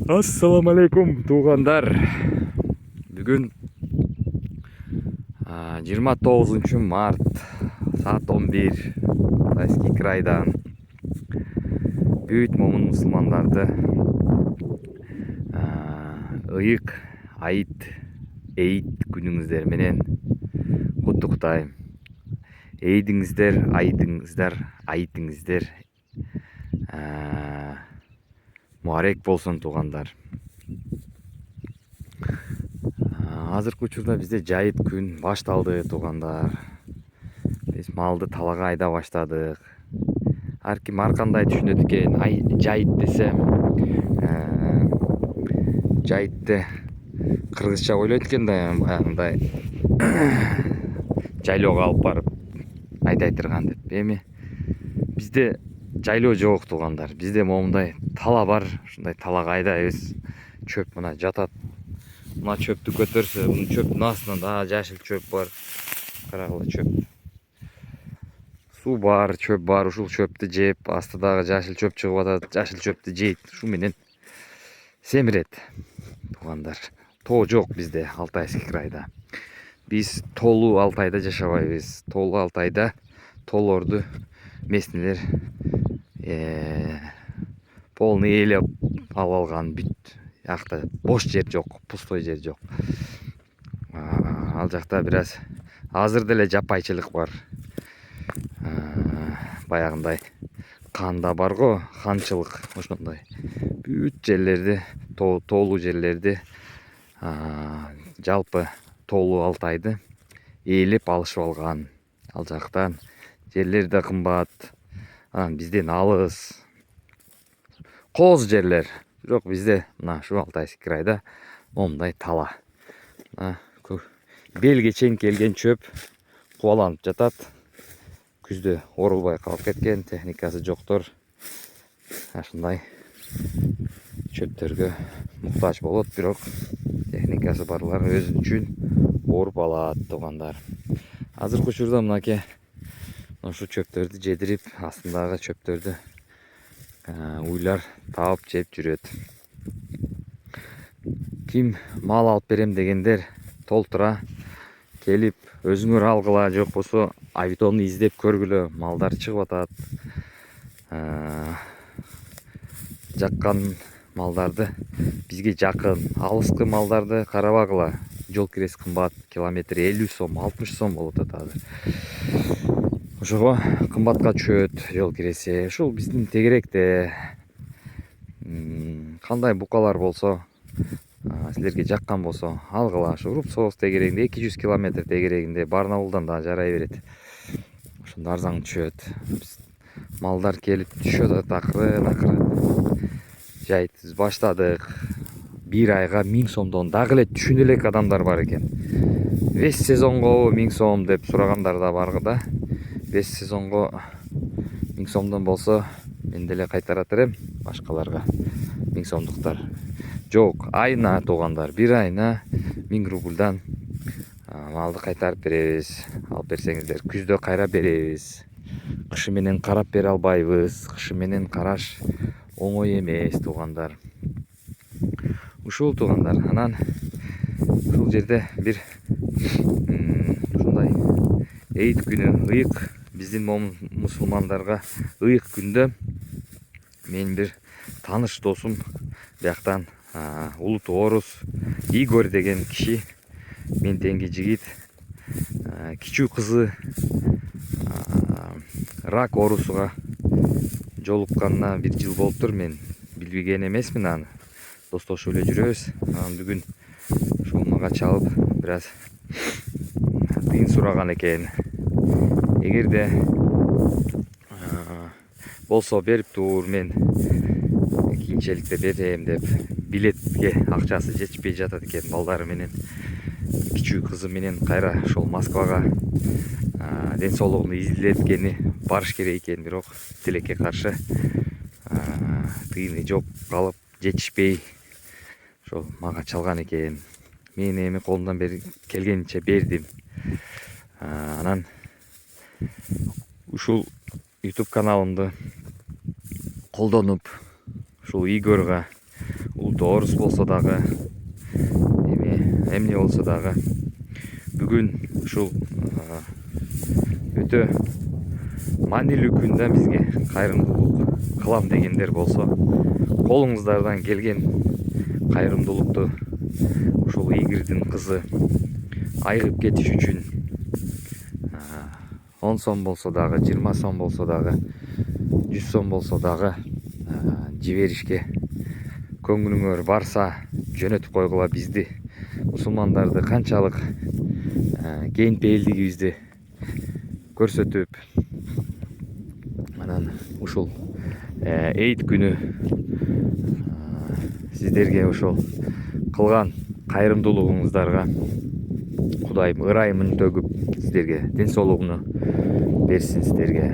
Assalamu alaikum туугандар. Бүгүн 29 март saat 11 Тайский крайдан бүт момун мусулмандарды ыйык айт эйит күнүңүздөр менен куттуктайм. Эйдиңиздер, айтыңыздар муарек болсун туугандар. Азыркы учурда бизде жайыт күн башталды туугандар. Биз малды талага айда баштадык. Ар ким ар кандай түшүнөт экен. Жайыт десе жайытты кыргызча ойлойт экен да, баягындай жайлоого алып барып айдай турган деп. Эми бизде жайлоо жок туугандар. Бизде момундай тала бар. Ушундай талага айдайбыз. Чөп мына жатат. Мына чөптү көтөрсө, бул чөптүн астынан да жашыл чөп бар. Карагыла чөп. Суу бар, чөп бар. Ушул чөптү жеп, астыдагы жашыл чөп чыгып атат. Жашыл чөптү жейт. Ушу менен семирет туугандар. Тоо жок бизде Алтайский крайда. Биз тоолуу Алтайда жашабайбыз. Тоолуу Алтайда тоолорду местнелер полный ээлеп алып алган бүт. Жакта бош жер жок, пустой жер жок. Ал жакта бираз азыр деле жапайчылык бар. Баягындай канда бар го, ханчылык ошондой. Бүт жерлерди, тоолуу жерлерди, жалпы тоолуу Алтайды ээлеп алышып алган. Ал жактан жерлер да кымбат. Бизден алыс. Кооз жерлер. Жок, бизде мына ушу Алтайский крайда момундай тала. Белге чейин келген чөп кубаланып жатат. Күздө орулбай калып кеткен, техникасы жоктор ушундай чөптөргө муктаж болот, бирок техникасы барлар өз үчүн оруп алат туугандар. Азыркы учурда мынакей ушу чөптөрдү жедирип, астындагы чөптөрдү уйлар таап жеп жүрөт. Ким мал алып берем дегендер толтура келип өзүңөр алгыла, жок болсо авитонду издеп көргүлө, малдар чыгып атат. Жаккан малдарды бизге жакын, алыскы малдарды карабагыла. Жол киреси кымбат, километр 50 сом, 60 сом болуп атат азыр. Ошого кымбатка түшөт жол киреси. Ушул биздин тегеректе кандай букалар болсо, силерге жаккан болсо алгыла. Ушу Рубцовск тегерегинде 200 километр тегерегинде Барнаулдан да жарай берет. Ошондо арзан түшөт. Малдар келип түшөт акырын. Жайытыбыз баштадык. Бир айга 1000 сомдон дагы эле түшүнө элек адамдар бар экен. Весь сезонго 1000 сом деп сурагандар да бар да. Весь сезонго 1000 сомдон болсо мен деле кайтара берем башкаларга 1000 сомдуктар. Жок, айына туугандар, бир айына 1000 рубльдан малды кайтарып беребиз. Алып берсеңиздер, күздө кайра беребиз. Кышы менен карап бере албайбыз. Кышы менен караш оңой эмес туугандар. Ушул туугандар, анан ушул жерде бир ушундай эйит күнү, ыйык, биздин мусулмандарга ыйык күндө мен бир тааныш досум бияктан улут орус Игорь деген киши, мен теңги жигит, кичүү кызы рак оорусуга жолукканына 1 жыл болуптур. Мен билбеген эмесмин аны. Достошуп эле жүрөбүз. Бүгүн ушул мага чалып бираз тыйын сураган экен. Эгерде болсо берип тур, мен кийинчерикте берем деп, билетке акчасы жетпей жатат экен. Балдары менен, кичүү кызы менен кайра ошол Москвага ден соолугун изилеткени барыш керек экен, бирок тилекке каршы тыйыны жок калып жетишпей ошол мага чалган экен. Мен эми колумдан келгенинче бердим. Анан ушул YouTube каналымды колдонуп, ушул Игорьга, улут оорус болсо дагы эмне болсо дагы бүгүн ушул өтө маанилүү күн да бизге. Кайрымдуулук кылам дегендер болсо колуңуздардан келген кайрымдуулукту ушул Игорьдин кызы айыгып кетиш үчүн 10 сом болсо дагы, 20 сом болсо дагы, 100 сом болсо дагы жиберишке көңүлүңөр барса жөнөтүп койгула. Бизди мусулмандарды канчалык кең пейилдигибизди көрсөтүп, анан ушул эйт күнү сиздерге ошол кылган кайрымдуулугуңуздарга Кудайым ырайымын төгүп сиздерге ден соолугуну берсин. Сиздерге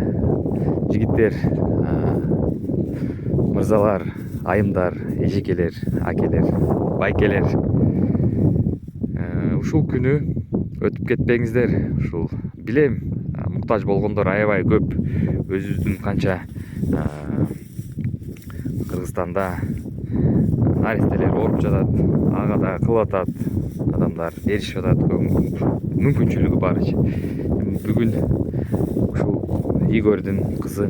жигиттер, мырзалар, айымдар, эжекелер, акелер, байкелер, ушул күнү өтүп кетпеңиздер. Ушул билем муктаж болгондор аябай көп. Өзүбүздүн канча Кыргызстанда арестелер ооруп жатат, ага да кылып атат, адамдар беришип атат, мүмкүнчүлүгү барыча. Бүгүн ушул Игорьдин кызы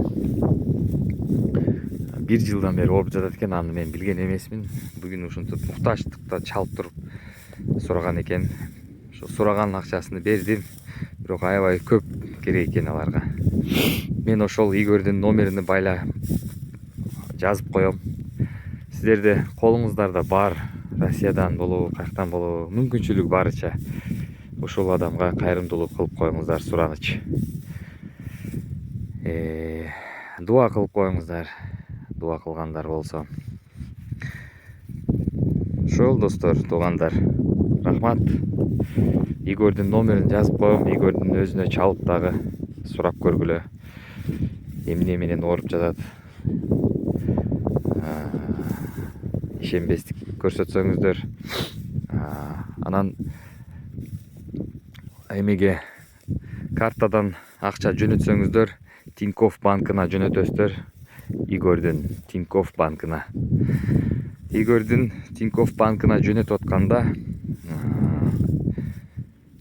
1 жылдан бери ооруп жатат экен. Аны мен билген эмесмин. Бүгүн ушинтип муктаждыкта чалып туруп сураган экен. Ошо сураган акчасын бердим. Бирок аябай көп керек экен аларга. Мен ошол Игорьдин номерин жазып коем. Сиздерде колуңуздарда бар, Россиядан болобу, каяктан болобу, мүмкүнчүлүк барыча ушул адамга кайрымдуулук кылып коюңуздар, сураныч. Дуа кылып коюңуздар, дуа кылгандар болсо. Ошол достор, туугандар, рахмат. Игорьдин номерин жазып коем. Игорьдин өзүнө чалып дагы сурап көргүлө. Эмне менен ооруп жатат. Ишенбестик көрсөтсөңүздөр, анан эмеге картадан акча жөнөтсөңүздөр, Тинькофф банкына жөнөтөсүздөр. Игорьдин Тинькофф банкына. Игорьдин Тинькофф банкына жөнөтүп атканда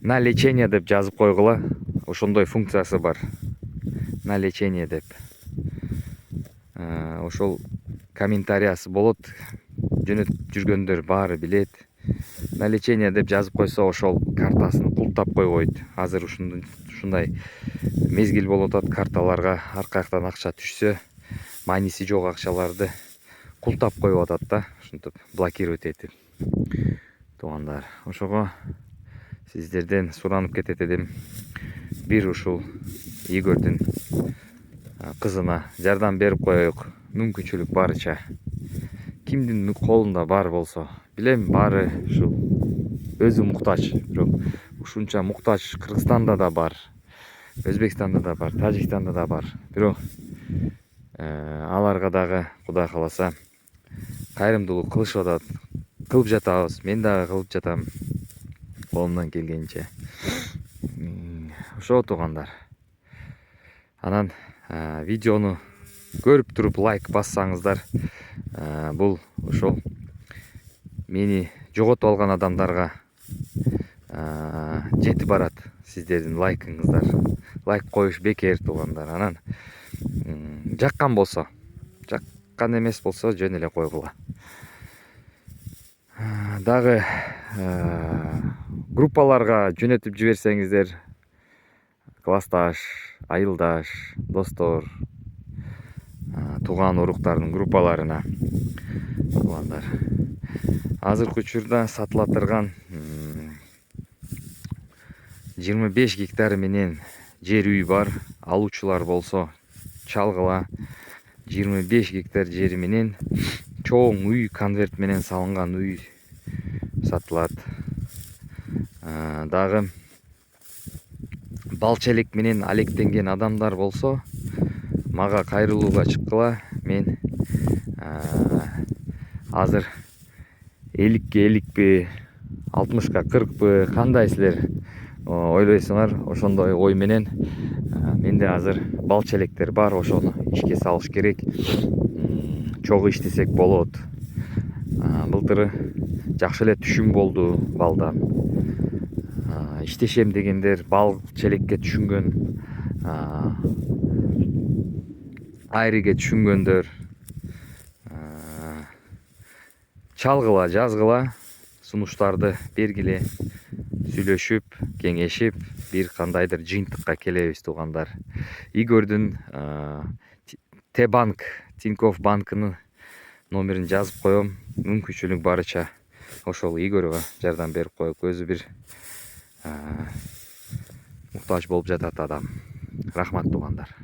на лечение деп жазып койгула. Ошондой функциясы бар. На лечение деп. Ошол комментариясы болот. Жөнөтүп жүргөндөр баары билет. На лечение деп жазып койсо ошол картасын култап койбойт. Азыр ушундай мезгил болуп атат. Карталарга арка жактан акча түшсө, мааниси жок акчаларды култап коюп атат да. Ушинтип блокировать этип. Туугандар, ошого сиздерден суранып кетет эдим. Бир ушул Игорьдин кызына жардам берип коелук, мүмкүнчүлүк барыча. Кимдин колунда бар болсо, билем баары ушул өзү муктаж, бирок ушунча муктаж Кыргызстанда да бар, Өзбекстанда да бар, Тажикстанда да бар. Бирок аларга дагы Кудай кааласа кайрымдуулук кылышып атат, кылып жатабыз. Мен дагы кылып жатам колумдан келгенче. Ошо туугандар. Анан видеону көрүп туруп лайк бассаңыздар, бул ошол мени жоготуп алган адамдарга жетип барат. Сиздердин лайкыңыздар. Лайк коюш бекер, туугандар. Анан жаккан болсо, жаккан эмес болсо жөн эле койгула. Дагы группаларга жөнөтүп жиберсеңиздер, классташ, айылдаш, достор, тууган уруктардын группаларына. Туугандар, азыркы учурда сатыла турган 25 гектар менен жер үй бар. Алуучулар болсо чалгыла. 25 гектар жери менен чоң үй, конверт менен салынган үй сатылат. Дагы балча элек менен алектенген адамдар болсо мага кайрылууга чыккыла. Мен азыр 50-ке 50-пи, 60-ка 40-пы, кандай силер ойлойсуңар, ошондой ой менен менде азыр балча электер бар, ошону ишке салыш керек. Чогуу иштесек болот. Былтыр азыр жакшы эле түшүм болду балдан. Иштешем дегендер бал челекке түшүнгөн, айриге түшүнгөндөр чалгыла, жазгыла, сунуштарды бергиле, сүйлөшүп, кеңешип, бир кандайдыр жыйынтыкка келебиз туугандар. Игорьдун Т-банк, Тинькофф банкынын номерин жазып коем. Мүмкүнчүлүк барыча ошол Игорьга жардам берип коелук. Өзү бир муктаж болуп жатат адам. Рахмат туугандар.